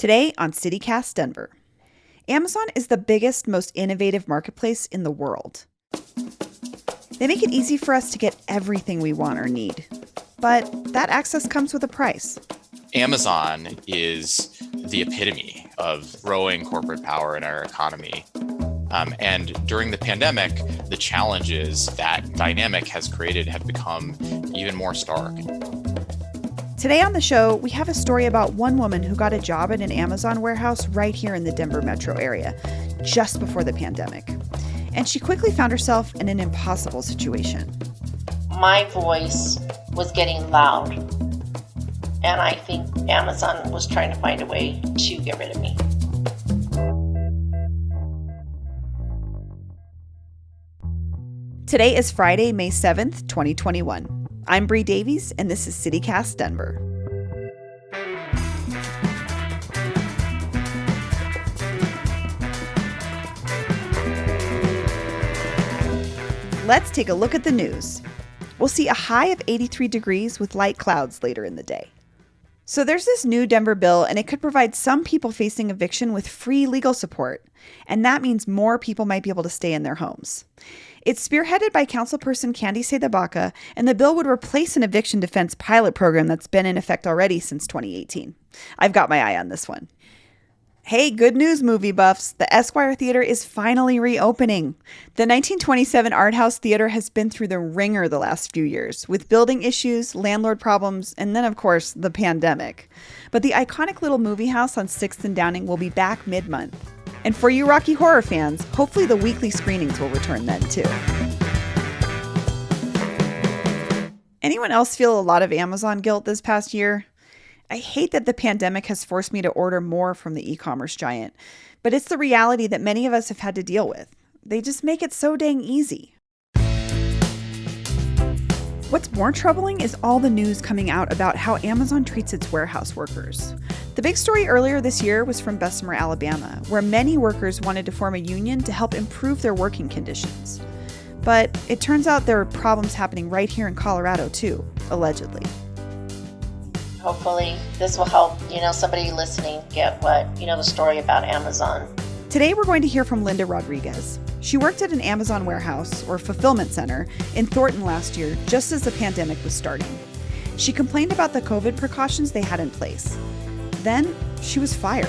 Today on CityCast Denver, Amazon is the biggest, most innovative marketplace in the world. They make it easy for us to get everything we want or need. But that access comes with a price. Amazon is the epitome of growing corporate power in our economy. And during the pandemic, the challenges that dynamic has created have become even more stark. Today on the show, we have a story about one woman who got a job at an Amazon warehouse right here in the Denver metro area, just before the pandemic. And she quickly found herself in an impossible situation. My voice was getting loud, and I think Amazon was trying to find a way to get rid of me. Today is Friday, May 7th, 2021. I'm Bree Davies, and this is CityCast Denver. Let's take a look at the news. We'll see a high of 83 degrees with light clouds later in the day. So there's this new Denver bill, and it could provide some people facing eviction with free legal support. And that means more people might be able to stay in their homes. It's spearheaded by Councilperson Candice Baca, and the bill would replace an eviction defense pilot program that's been in effect already since 2018. I've got my eye on this one. Hey, good news, movie buffs. The Esquire Theater is finally reopening. The 1927 Art House Theater has been through the ringer the last few years, with building issues, landlord problems, and then, of course, the pandemic. But the iconic little movie house on 6th and Downing will be back mid-month. And for you Rocky Horror fans, hopefully the weekly screenings will return then, too. Anyone else feel a lot of Amazon guilt this past year? I hate that the pandemic has forced me to order more from the e-commerce giant, but it's the reality that many of us have had to deal with. They just make it so dang easy. What's more troubling is all the news coming out about how Amazon treats its warehouse workers. The big story earlier this year was from Bessemer, Alabama, where many workers wanted to form a union to help improve their working conditions. But it turns out there are problems happening right here in Colorado too, allegedly. Hopefully this will help, somebody listening get the story about Amazon. Today we're going to hear from Linda Rodriguez. She worked at an Amazon warehouse or fulfillment center in Thornton last year, just as the pandemic was starting. She complained about the COVID precautions they had in place. Then she was fired.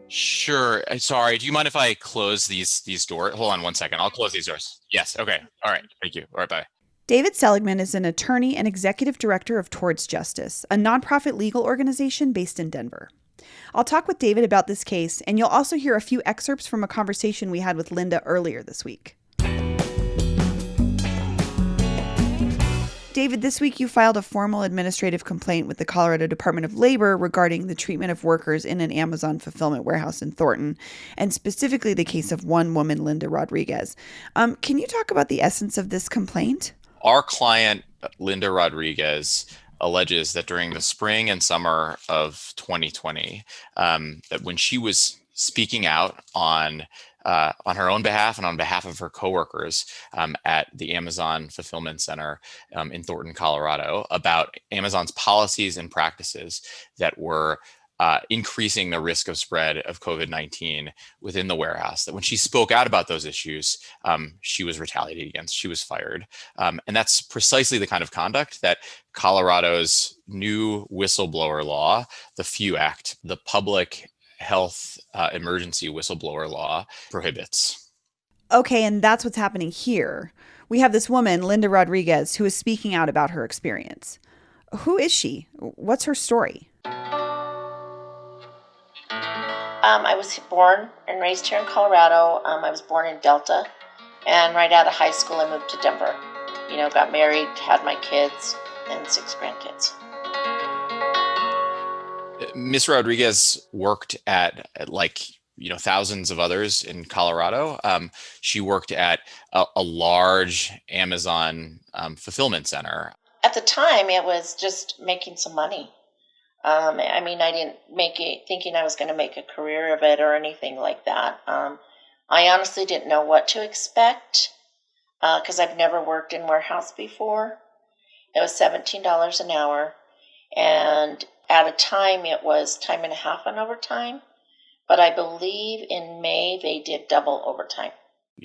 Sure. Sorry. Do you mind if I close these doors? Hold on one second. I'll close these doors. Yes. Okay. All right. Thank you. All right. Bye. David Seligman is an attorney and executive director of Towards Justice, a nonprofit legal organization based in Denver. I'll talk with David about this case, and you'll also hear a few excerpts from a conversation we had with Linda earlier this week. David, this week you filed a formal administrative complaint with the Colorado Department of Labor regarding the treatment of workers in an Amazon fulfillment warehouse in Thornton, and specifically the case of one woman, Linda Rodriguez. Can you talk about the essence of this complaint? Our client, Linda Rodriguez, alleges that during the spring and summer of 2020, that when she was speaking out on her own behalf and on behalf of her coworkers at the Amazon Fulfillment Center in Thornton, Colorado, about Amazon's policies and practices that were increasing the risk of spread of COVID-19 within the warehouse, that when she spoke out about those issues, she was retaliated against, she was fired. And that's precisely the kind of conduct that Colorado's new whistleblower law, the FEW Act, the Public Health Emergency Whistleblower Law, prohibits. Okay, and that's what's happening here. We have this woman, Linda Rodriguez, who is speaking out about her experience. Who is she? What's her story? I was born and raised here in Colorado. I was born in Delta, and right out of high school I moved to Denver. Got married, had my kids, and 6 grandkids. Miss Rodriguez worked at thousands of others in Colorado. She worked at a large Amazon fulfillment center. At the time, it was just making some money. I didn't make it thinking I was going to make a career of it or anything like that. I honestly didn't know what to expect because I've never worked in warehouse before. It was $17 an hour, And at a time, it was time and a half on overtime. But I believe in May, they did double overtime.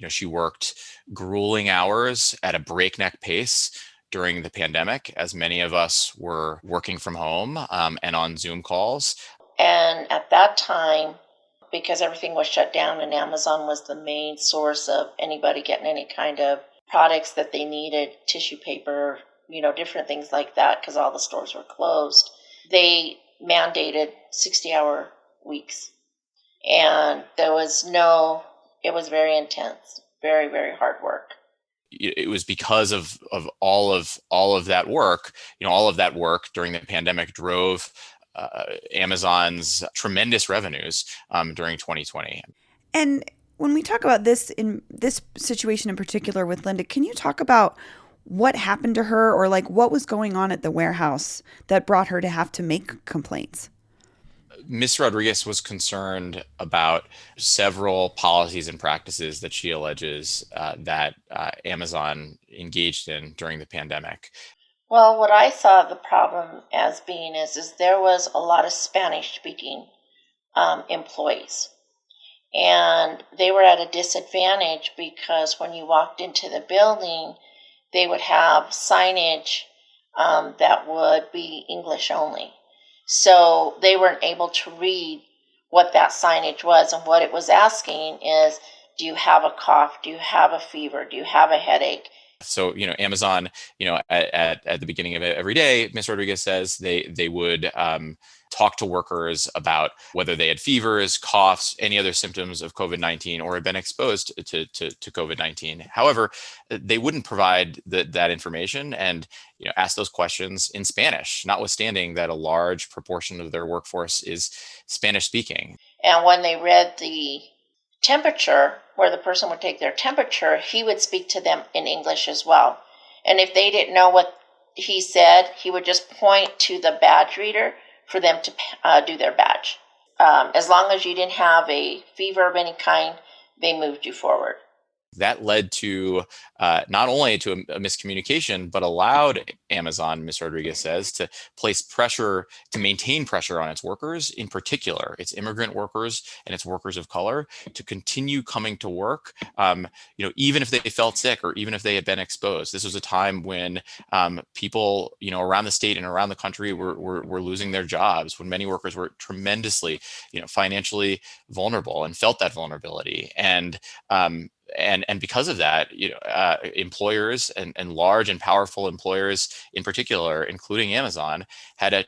She worked grueling hours at a breakneck pace during the pandemic, as many of us were working from home and on Zoom calls. And at that time, because everything was shut down and Amazon was the main source of anybody getting any kind of products that they needed, tissue paper, different things like that, because all the stores were closed, they mandated 60-hour weeks. And it was very intense, very, very hard work. It was because of all of that work, all of that work during the pandemic drove Amazon's tremendous revenues during 2020. And when we talk about this, in this situation in particular with Linda, can you talk about what happened to her, or like what was going on at the warehouse that brought her to have to make complaints? Ms. Rodriguez was concerned about several policies and practices that she alleges that Amazon engaged in during the pandemic. Well, what I saw the problem as being is there was a lot of Spanish-speaking employees. And they were at a disadvantage because when you walked into the building, they would have signage that would be English only. So they weren't able to read what that signage was. And what it was asking is, do you have a cough? Do you have a fever? Do you have a headache? So, Amazon, at the beginning of every day, Ms. Rodriguez says they would talk to workers about whether they had fevers, coughs, any other symptoms of COVID-19, or had been exposed to COVID-19. However, they wouldn't provide that information and ask those questions in Spanish, notwithstanding that a large proportion of their workforce is Spanish speaking. And when they read the temperature, where the person would take their temperature, he would speak to them in English as well. And if they didn't know what he said, he would just point to the badge reader for them to do their badge. As long as you didn't have a fever of any kind, they moved you forward. That led to not only to a miscommunication, but allowed Amazon, Ms. Rodriguez says, to place pressure, to maintain pressure on its workers, in particular, its immigrant workers and its workers of color, to continue coming to work, even if they felt sick or even if they had been exposed. This was a time when people, around the state and around the country were losing their jobs, when many workers were tremendously, financially vulnerable and felt that vulnerability. And because of that, employers and large and powerful employers in particular, including Amazon, had a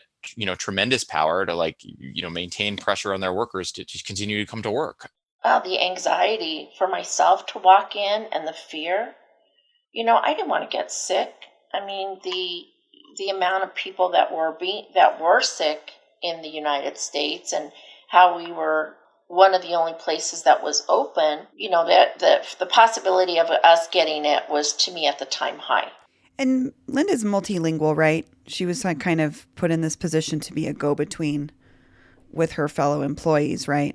tremendous power to maintain pressure on their workers to continue to come to work. The anxiety for myself to walk in and the fear, I didn't want to get sick. I mean, the amount of people that were sick in the United States, and how we were one of the only places that was open, that the possibility of us getting it was, to me at the time, high. And Linda's multilingual, right? She was kind of put in this position to be a go-between with her fellow employees, right?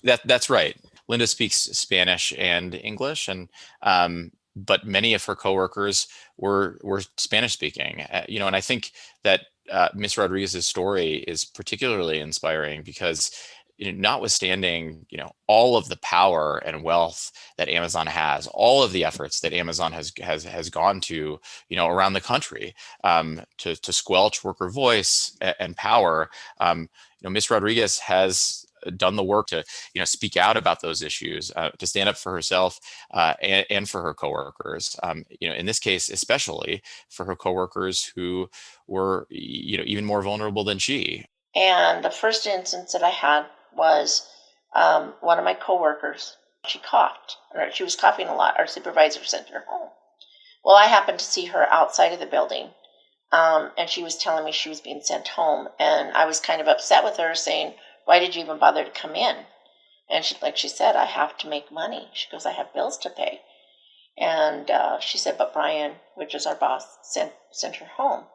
That's right. Linda speaks Spanish and English, and but many of her coworkers were Spanish speaking. And I think that Ms. Rodriguez's story is particularly inspiring because, notwithstanding, all of the power and wealth that Amazon has, all of the efforts that Amazon has gone to, around the country to squelch worker voice and power, Ms. Rodriguez has done the work to speak out about those issues, to stand up for herself and for her coworkers. In this case, especially for her coworkers who were even more vulnerable than she. And the first instance that I had was one of my coworkers. She coughed, or she was coughing a lot. Our supervisor sent her home. Well, I happened to see her outside of the building, and she was telling me she was being sent home. And I was kind of upset with her, saying, "Why did you even bother to come in?" And she said, "I have to make money." She goes, "I have bills to pay." And she said, "But Brian," which is our boss, sent her home.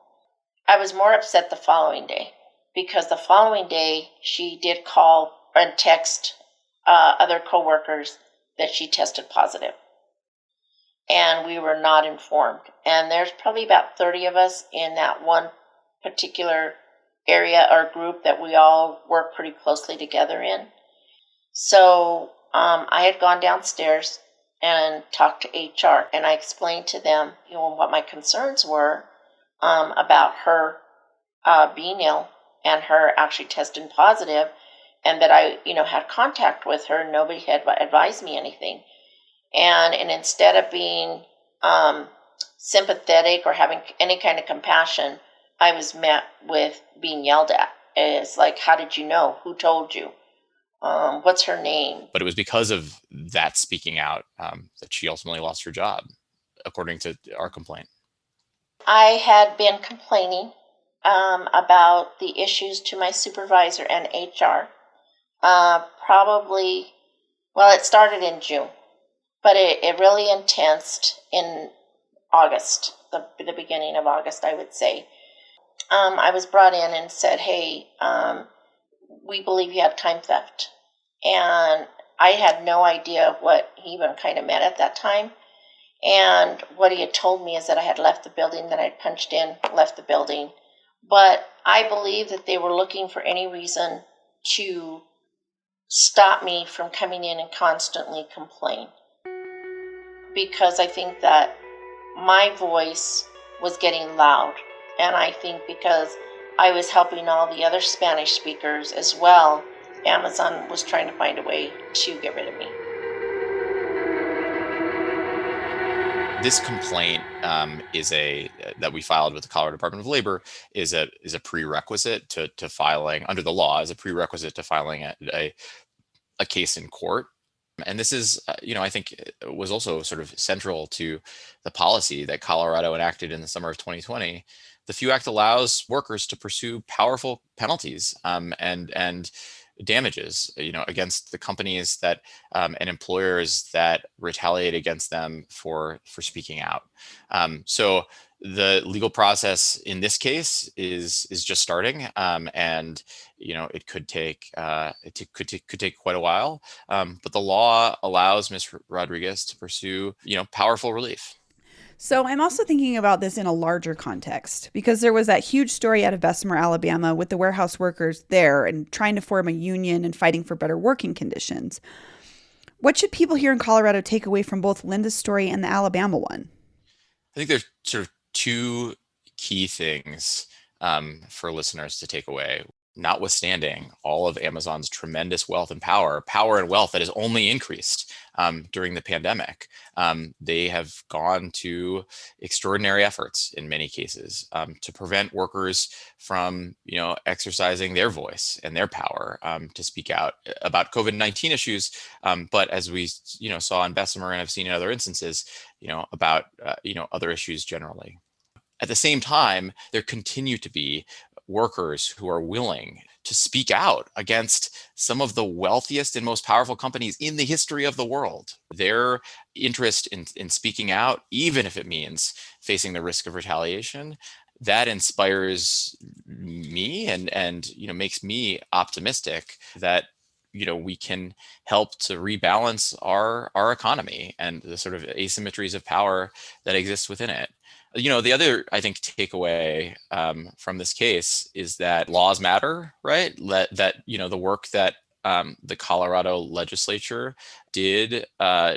I was more upset the following day, because the following day she did call and text other coworkers that she tested positive. And we were not informed. And there's probably about 30 of us in that one particular area or group that we all work pretty closely together in. So I had gone downstairs and talked to HR, and I explained to them, what my concerns were about her being ill and her actually testing positive, and that I, had contact with her. Nobody had advised me anything, and instead of being sympathetic or having any kind of compassion, I was met with being yelled at. It's like, how did you know? Who told you? What's her name? But it was because of that speaking out that she ultimately lost her job, according to our complaint. I had been complaining about the issues to my supervisor and HR. It started in June, but it really intensed in August, the beginning of August, I would say. I was brought in and said, hey, we believe you had time theft. And I had no idea what he even kind of meant at that time. And what he had told me is that I had left the building, that I had punched in, left the building. But I believe that they were looking for any reason to stop me from coming in and constantly complain. Because I think that my voice was getting loud. And I think because I was helping all the other Spanish speakers as well, Amazon was trying to find a way to get rid of me. This complaint that we filed with the Colorado Department of Labor is a prerequisite to filing under the law, is a prerequisite to filing a case in court. And this is, I think was also sort of central to the policy that Colorado enacted in the summer of 2020. The FEW Act allows workers to pursue powerful penalties and damages, against the companies that and employers that retaliate against them for speaking out. So the legal process in this case is just starting, and it could take could take quite a while. But the law allows Ms. Rodriguez to pursue powerful relief. So I'm also thinking about this in a larger context, because there was that huge story out of Bessemer, Alabama, with the warehouse workers there and trying to form a union and fighting for better working conditions. What should people here in Colorado take away from both Linda's story and the Alabama one? I think there's sort of two key things for listeners to take away. Notwithstanding all of Amazon's tremendous wealth and power and wealth that has only increased during the pandemic, they have gone to extraordinary efforts in many cases to prevent workers from, exercising their voice and their power to speak out about COVID-19 issues. But as we, saw in Bessemer and have seen in other instances, about, other issues generally. At the same time, there continue to be workers who are willing to speak out against some of the wealthiest and most powerful companies in the history of the world. Their interest in speaking out, even if it means facing the risk of retaliation, that inspires me and makes me optimistic that we can help to rebalance our economy and the sort of asymmetries of power that exist within it. The other, I think, takeaway from this case is that laws matter, right? That the work that the Colorado legislature did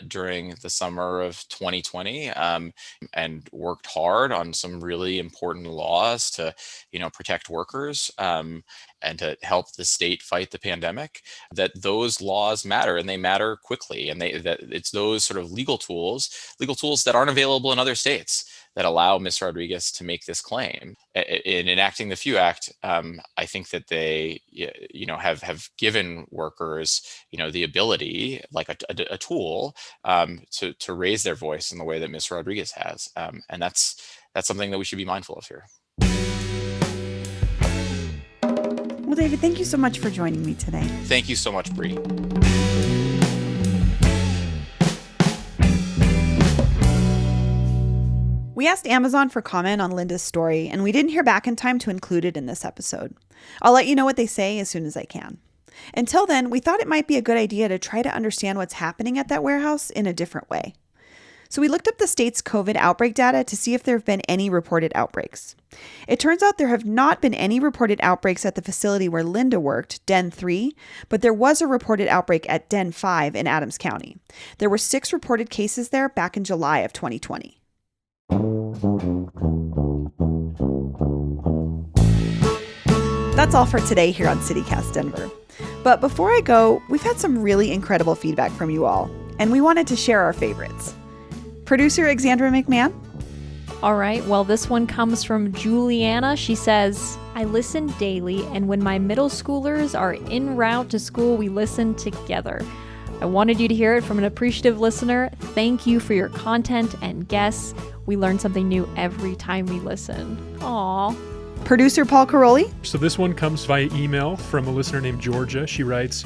during the summer of 2020 and worked hard on some really important laws to, protect workers and to help the state fight the pandemic, that those laws matter and they matter quickly. And that it's those sort of legal tools that aren't available in other states that allow Ms. Rodriguez to make this claim. In enacting the FEW Act, I think that they, have given workers, the ability, like a tool, to raise their voice in the way that Ms. Rodriguez has, and that's something that we should be mindful of here. Well, David, thank you so much for joining me today. Thank you so much, Bree. We asked Amazon for comment on Linda's story, and we didn't hear back in time to include it in this episode. I'll let you know what they say as soon as I can. Until then, we thought it might be a good idea to try to understand what's happening at that warehouse in a different way. So we looked up the state's COVID outbreak data to see if there have been any reported outbreaks. It turns out there have not been any reported outbreaks at the facility where Linda worked, Den 3, but there was a reported outbreak at Den 5 in Adams County. There were 6 reported cases there back in July of 2020. That's all for today here on CityCast Denver. But before I go, we've had some really incredible feedback from you all, and we wanted to share our favorites. Producer Alexandra McMahon? All right, well, this one comes from Juliana. She says, I listen daily, and when my middle schoolers are en route to school, we listen together. I wanted you to hear it from an appreciative listener. Thank you for your content and guests. We learn something new every time we listen. Aww. Producer Paul Caroli? So this one comes via email from a listener named Georgia. She writes,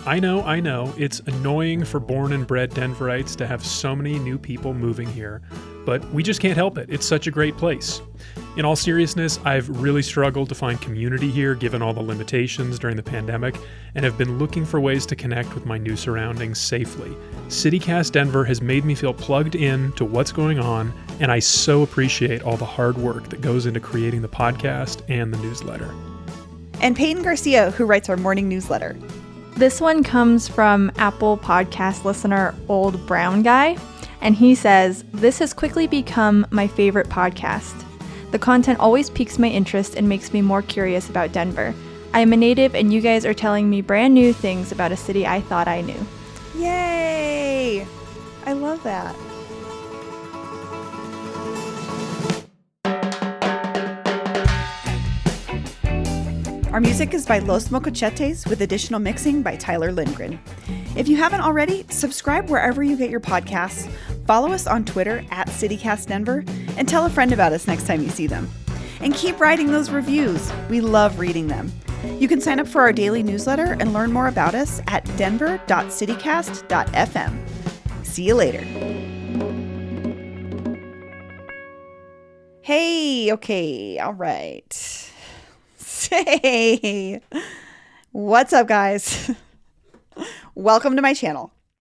I know, it's annoying for born and bred Denverites to have so many new people moving here, but we just can't help it. It's such a great place. In all seriousness, I've really struggled to find community here given all the limitations during the pandemic, and have been looking for ways to connect with my new surroundings safely. CityCast Denver has made me feel plugged in to what's going on, and I so appreciate all the hard work that goes into creating the podcast and the newsletter. And Peyton Garcia, who writes our morning newsletter. This one comes from Apple Podcast listener Old Brown Guy, and he says, this has quickly become my favorite podcast. The content always piques my interest and makes me more curious about Denver. I am a native, and you guys are telling me brand new things about a city I thought I knew. Yay! I love that. Our music is by Los Mocochetes with additional mixing by Tyler Lindgren. If you haven't already, subscribe wherever you get your podcasts, follow us on Twitter at CityCastDenver, and tell a friend about us next time you see them. And keep writing those reviews. We love reading them. You can sign up for our daily newsletter and learn more about us at denver.citycast.fm. See you later. Hey, okay, all right. Hey, what's up, guys? Welcome to my channel.